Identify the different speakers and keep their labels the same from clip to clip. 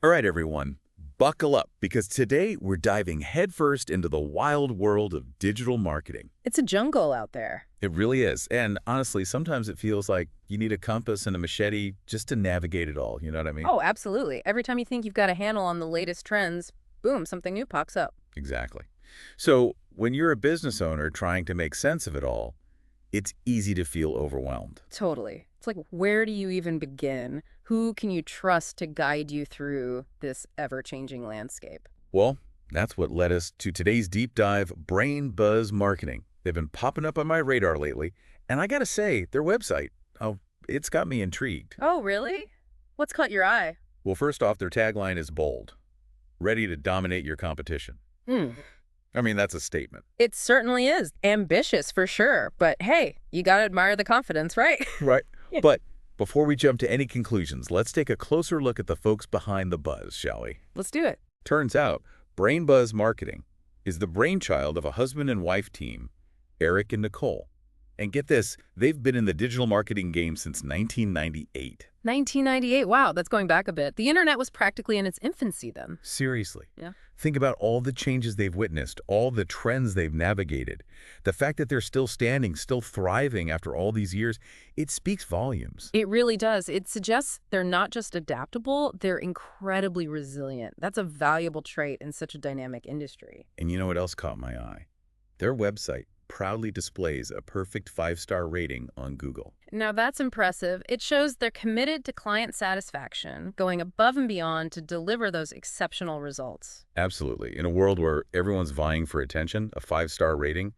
Speaker 1: All right, everyone, buckle up because today we're diving headfirst into the wild world of digital marketing.
Speaker 2: It's a jungle out there.
Speaker 1: It really is. And honestly, sometimes it feels like you need a compass and a machete just to navigate it all. You know what I mean?
Speaker 2: Oh, absolutely. Every time you think you've got a handle on the latest trends, boom, something new pops up.
Speaker 1: Exactly. So when you're a business owner trying to make sense of it all, it's easy to feel overwhelmed.
Speaker 2: Totally. It's like, where do you even begin? Who can you trust to guide you through this ever-changing landscape?
Speaker 1: Well, that's what led us to today's deep dive, Brain Buzz Marketing. They've been popping up on my radar lately, and I gotta say, their website, oh, it's got me intrigued.
Speaker 2: Oh, really? What's caught your eye?
Speaker 1: Well, first off, their tagline is bold, ready to dominate your competition.
Speaker 2: Hmm.
Speaker 1: I mean, that's a statement.
Speaker 2: It certainly is. Ambitious for sure. But hey, you gotta admire the confidence, right?
Speaker 1: Right. But before we jump to any conclusions, let's take a closer look at the folks behind the buzz, shall we?
Speaker 2: Let's do it.
Speaker 1: Turns out, Brain Buzz Marketing is the brainchild of a husband and wife team, Eric and Nicole. And get this, they've been in the digital marketing game since 1998.
Speaker 2: 1998. Wow, that's going back a bit. The internet was practically in its infancy then.
Speaker 1: Seriously.
Speaker 2: Yeah.
Speaker 1: Think about all the changes they've witnessed, all the trends they've navigated. The fact that they're still standing, still thriving after all these years, it speaks volumes.
Speaker 2: It really does. It suggests they're not just adaptable, they're incredibly resilient. That's a valuable trait in such a dynamic industry.
Speaker 1: And you know what else caught my eye? Their website proudly displays a perfect 5-star rating on Google.
Speaker 2: Now that's impressive. It shows they're committed to client satisfaction, going above and beyond to deliver those exceptional results.
Speaker 1: Absolutely. In a world where everyone's vying for attention, a 5-star rating,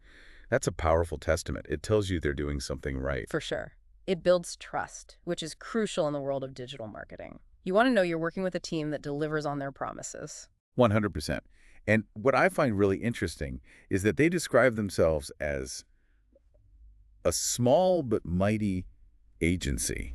Speaker 1: that's a powerful testament. It tells you they're doing something right.
Speaker 2: For sure. It builds trust, which is crucial in the world of digital marketing. You want to know you're working with a team that delivers on their promises.
Speaker 1: 100%. And what I find really interesting is that they describe themselves as a small but mighty agency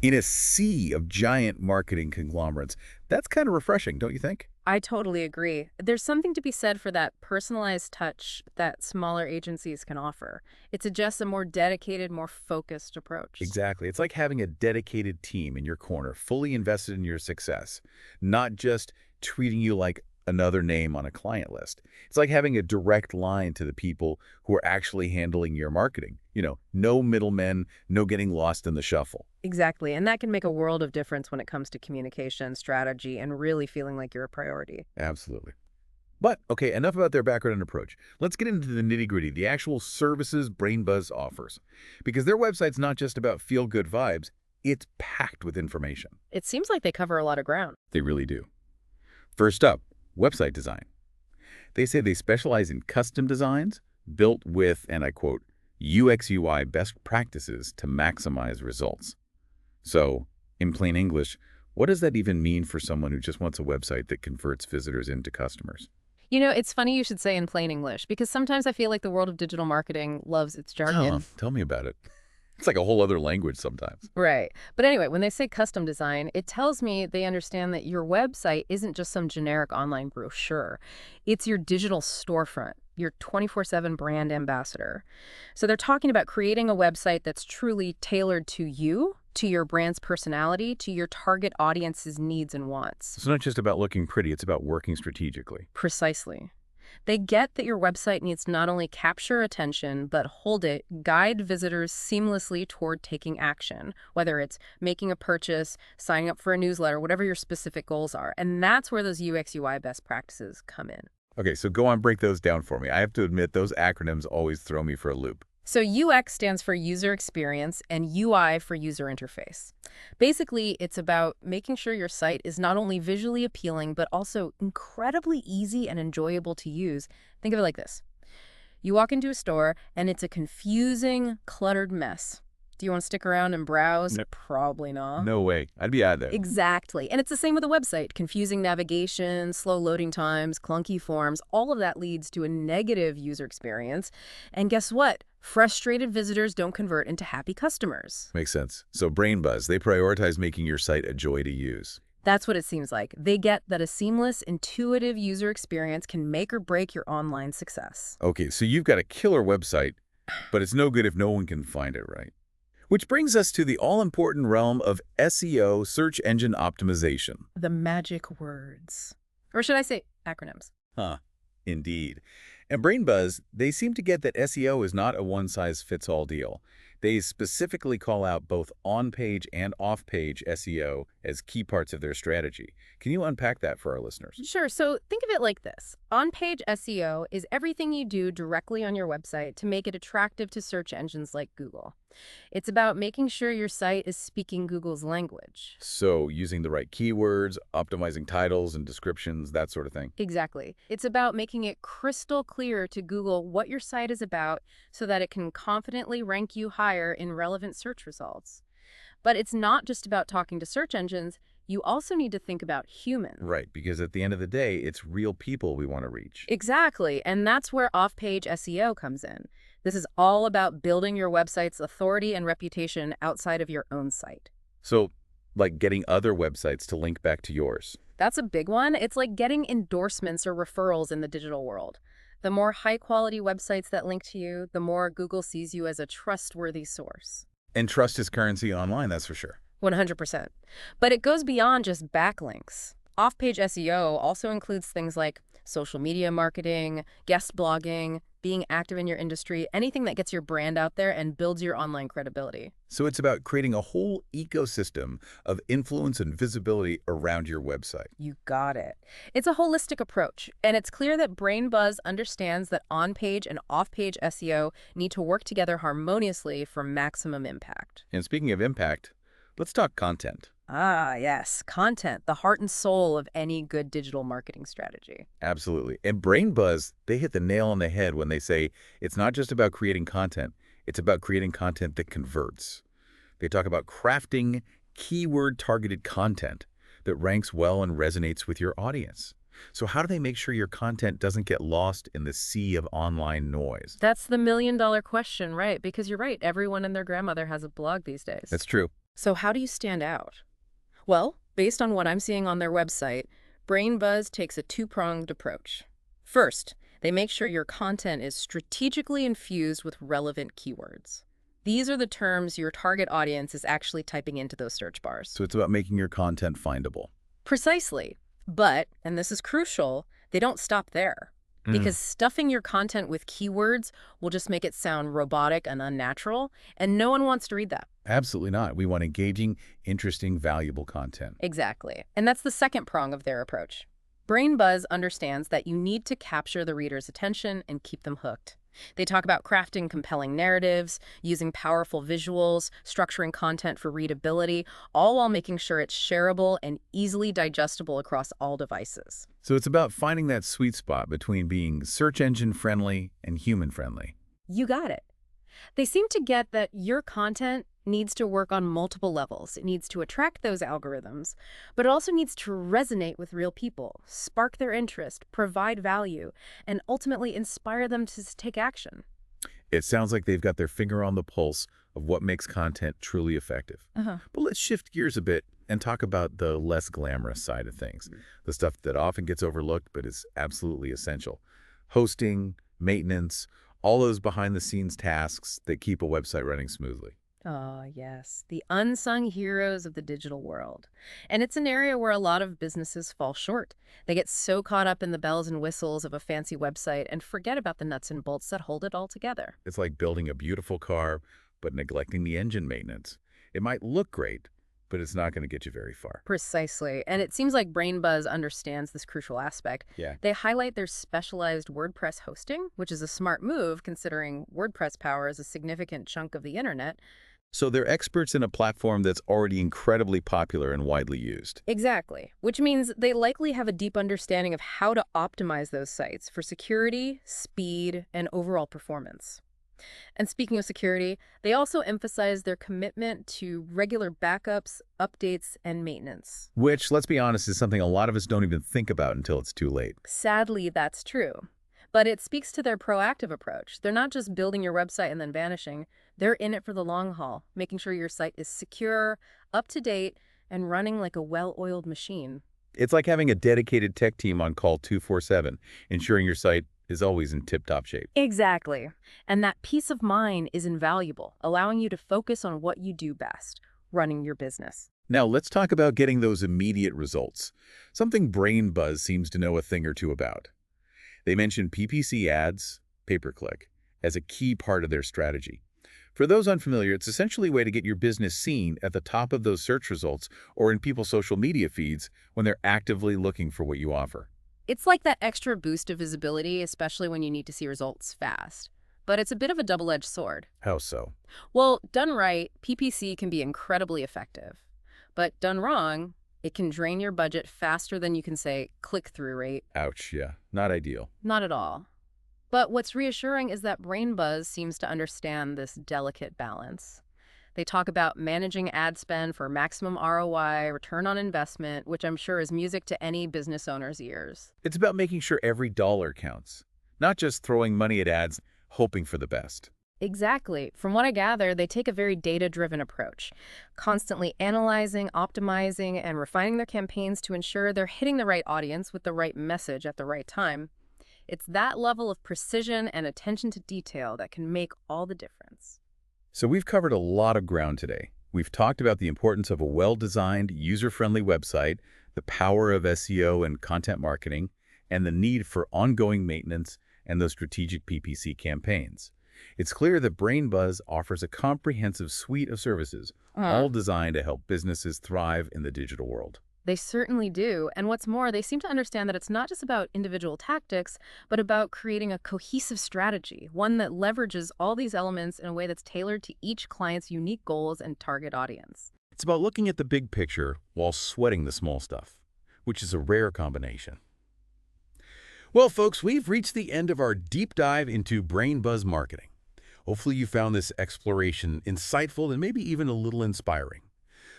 Speaker 1: in a sea of giant marketing conglomerates. That's kind of refreshing, don't you think?
Speaker 2: I totally agree. There's something to be said for that personalized touch that smaller agencies can offer. It suggests a more dedicated, more focused approach.
Speaker 1: Exactly. It's like having a dedicated team in your corner, fully invested in your success, not just treating you like another name on a client list. It's like having a direct line to the people who are actually handling your marketing. No middlemen, no getting lost in the shuffle.
Speaker 2: Exactly. And that can make a world of difference when it comes to communication, strategy, and really feeling like you're a priority.
Speaker 1: Absolutely. But, okay, enough about their background and approach. Let's get into the nitty-gritty, the actual services BrainBuzz offers. Because their website's not just about feel-good vibes, it's packed with information.
Speaker 2: It seems like they cover a lot of ground.
Speaker 1: They really do. First up, website design. They say they specialize in custom designs built with, and I quote, UX/UI best practices to maximize results. So, in plain English, what does that even mean for someone who just wants a website that converts visitors into customers?
Speaker 2: You know, it's funny you should say in plain English, because sometimes I feel like the world of digital marketing loves its jargon.
Speaker 1: Oh, tell me about it. It's like a whole other language sometimes.
Speaker 2: Right. But anyway, when they say custom design, it tells me they understand that your website isn't just some generic online brochure. It's your digital storefront, your 24/7 brand ambassador. So they're talking about creating a website that's truly tailored to you, to your brand's personality, to your target audience's needs and wants.
Speaker 1: It's not just about looking pretty, it's about working strategically.
Speaker 2: Precisely. They get that your website needs to not only capture attention, but hold it, guide visitors seamlessly toward taking action, whether it's making a purchase, signing up for a newsletter, whatever your specific goals are. And that's where those UX/UI best practices come in.
Speaker 1: Okay, so go on, break those down for me. I have to admit, those acronyms always throw me for a loop.
Speaker 2: So UX stands for user experience and UI for user interface. Basically, it's about making sure your site is not only visually appealing, but also incredibly easy and enjoyable to use. Think of it like this. You walk into a store and it's a confusing, cluttered mess. Do you want to stick around and browse?
Speaker 1: No.
Speaker 2: Probably not.
Speaker 1: No way. I'd be out of there.
Speaker 2: Exactly. And it's the same with a website. Confusing navigation, slow loading times, clunky forms, all of that leads to a negative user experience. And guess what? Frustrated visitors don't convert into happy customers.
Speaker 1: Makes sense. So BrainBuzz, they prioritize making your site a joy to use.
Speaker 2: That's what it seems like. They get that a seamless, intuitive user experience can make or break your online success.
Speaker 1: Okay, so you've got a killer website, but it's no good if no one can find it, right? Which brings us to the all-important realm of SEO, search engine optimization.
Speaker 2: The magic words. Or should I say acronyms?
Speaker 1: Huh, indeed. And BrainBuzz, they seem to get that SEO is not a one-size-fits-all deal. They specifically call out both on-page and off-page SEO as key parts of their strategy. Can you unpack that for our listeners?
Speaker 2: Sure. So think of it like this. On-page SEO is everything you do directly on your website to make it attractive to search engines like Google. It's about making sure your site is speaking Google's language.
Speaker 1: So using the right keywords, optimizing titles and descriptions, that sort of thing.
Speaker 2: Exactly. It's about making it crystal clear to Google what your site is about so that it can confidently rank you higher in relevant search results. But it's not just about talking to search engines. You also need to think about humans.
Speaker 1: Right, because at the end of the day, it's real people we want to reach.
Speaker 2: Exactly. And that's where off-page SEO comes in. This is all about building your website's authority and reputation outside of your own site.
Speaker 1: So, like getting other websites to link back to yours.
Speaker 2: That's a big one. It's like getting endorsements or referrals in the digital world. The more high-quality websites that link to you, the more Google sees you as a trustworthy source.
Speaker 1: And trust is currency online, that's for sure.
Speaker 2: 100%. But it goes beyond just backlinks. Off-page SEO also includes things like social media marketing, guest blogging, being active in your industry, anything that gets your brand out there and builds your online credibility.
Speaker 1: So it's about creating a whole ecosystem of influence and visibility around your website.
Speaker 2: You got it. It's a holistic approach, and it's clear that BrainBuzz understands that on-page and off-page SEO need to work together harmoniously for maximum impact.
Speaker 1: And speaking of impact, let's talk content.
Speaker 2: Ah, yes. Content, the heart and soul of any good digital marketing strategy.
Speaker 1: Absolutely. And BrainBuzz, they hit the nail on the head when they say it's not just about creating content, it's about creating content that converts. They talk about crafting keyword-targeted content that ranks well and resonates with your audience. So how do they make sure your content doesn't get lost in the sea of online noise?
Speaker 2: That's the million-dollar question, right? Because you're right, everyone and their grandmother has a blog these days.
Speaker 1: That's true.
Speaker 2: So how do you stand out? Well, based on what I'm seeing on their website, BrainBuzz takes a two-pronged approach. First, they make sure your content is strategically infused with relevant keywords. These are the terms your target audience is actually typing into those search bars.
Speaker 1: So it's about making your content findable.
Speaker 2: Precisely. But, and this is crucial, they don't stop there. Because stuffing your content with keywords will just make it sound robotic and unnatural, and no one wants to read that.
Speaker 1: Absolutely not. We want engaging, interesting, valuable content.
Speaker 2: Exactly. And that's the second prong of their approach. BrainBuzz understands that you need to capture the reader's attention and keep them hooked. They talk about crafting compelling narratives, using powerful visuals, structuring content for readability, all while making sure it's shareable and easily digestible across all devices.
Speaker 1: So it's about finding that sweet spot between being search engine friendly and human friendly.
Speaker 2: You got it. They seem to get that your content needs to work on multiple levels. It needs to attract those algorithms, but it also needs to resonate with real people, spark their interest, provide value, and ultimately inspire them to take action.
Speaker 1: It sounds like they've got their finger on the pulse of what makes content truly effective. But let's shift gears a bit and talk about the less glamorous side of things, the stuff that often gets overlooked but is absolutely essential. Hosting, maintenance, all those behind-the-scenes tasks that keep a website running smoothly.
Speaker 2: Oh, yes, the unsung heroes of the digital world. And it's an area where a lot of businesses fall short. They get so caught up in the bells and whistles of a fancy website and forget about the nuts and bolts that hold it all together.
Speaker 1: It's like building a beautiful car, but neglecting the engine maintenance. It might look great, but it's not going to get you very far.
Speaker 2: Precisely. And it seems like BrainBuzz understands this crucial aspect.
Speaker 1: Yeah.
Speaker 2: They highlight their specialized WordPress hosting, which is a smart move considering WordPress power is a significant chunk of the internet.
Speaker 1: So they're experts in a platform that's already incredibly popular and widely used.
Speaker 2: Exactly. Which means they likely have a deep understanding of how to optimize those sites for security, speed, and overall performance. And speaking of security, they also emphasize their commitment to regular backups, updates, and maintenance.
Speaker 1: Which, let's be honest, is something a lot of us don't even think about until it's too late.
Speaker 2: Sadly, that's true. But it speaks to their proactive approach. They're not just building your website and then vanishing. They're in it for the long haul, making sure your site is secure, up-to-date, and running like a well-oiled machine.
Speaker 1: It's like having a dedicated tech team on call 24/7, ensuring your site is always in tip-top shape.
Speaker 2: Exactly. And that peace of mind is invaluable, allowing you to focus on what you do best, running your business.
Speaker 1: Now, let's talk about getting those immediate results, something BrainBuzz seems to know a thing or two about. They mention PPC ads, pay-per-click, as a key part of their strategy. For those unfamiliar, it's essentially a way to get your business seen at the top of those search results or in people's social media feeds when they're actively looking for what you offer.
Speaker 2: It's like that extra boost of visibility, especially when you need to see results fast. But it's a bit of a double-edged sword.
Speaker 1: How so?
Speaker 2: Well, done right, PPC can be incredibly effective. But done wrong, it can drain your budget faster than you can say click-through rate.
Speaker 1: Ouch, yeah, not ideal.
Speaker 2: Not at all. But what's reassuring is that BrainBuzz seems to understand this delicate balance. They talk about managing ad spend for maximum ROI, return on investment, which I'm sure is music to any business owner's ears.
Speaker 1: It's about making sure every dollar counts, not just throwing money at ads, hoping for the best.
Speaker 2: Exactly. From what I gather, they take a very data-driven approach, constantly analyzing, optimizing, and refining their campaigns to ensure they're hitting the right audience with the right message at the right time. It's that level of precision and attention to detail that can make all the difference.
Speaker 1: So we've covered a lot of ground today. We've talked about the importance of a well-designed, user-friendly website, the power of SEO and content marketing, and the need for ongoing maintenance and those strategic PPC campaigns. It's clear that BrainBuzz offers a comprehensive suite of services, all designed to help businesses thrive in the digital world.
Speaker 2: They certainly do. And what's more, they seem to understand that it's not just about individual tactics, but about creating a cohesive strategy, one that leverages all these elements in a way that's tailored to each client's unique goals and target audience.
Speaker 1: It's about looking at the big picture while sweating the small stuff, which is a rare combination. Well, folks, we've reached the end of our deep dive into BrainBuzz marketing. Hopefully you found this exploration insightful and maybe even a little inspiring.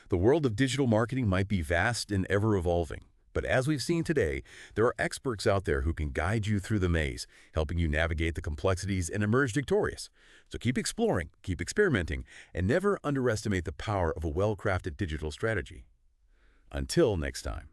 Speaker 1: The world of digital marketing might be vast and ever-evolving, but as we've seen today, there are experts out there who can guide you through the maze, helping you navigate the complexities and emerge victorious. So keep exploring, keep experimenting, and never underestimate the power of a well-crafted digital strategy. Until next time.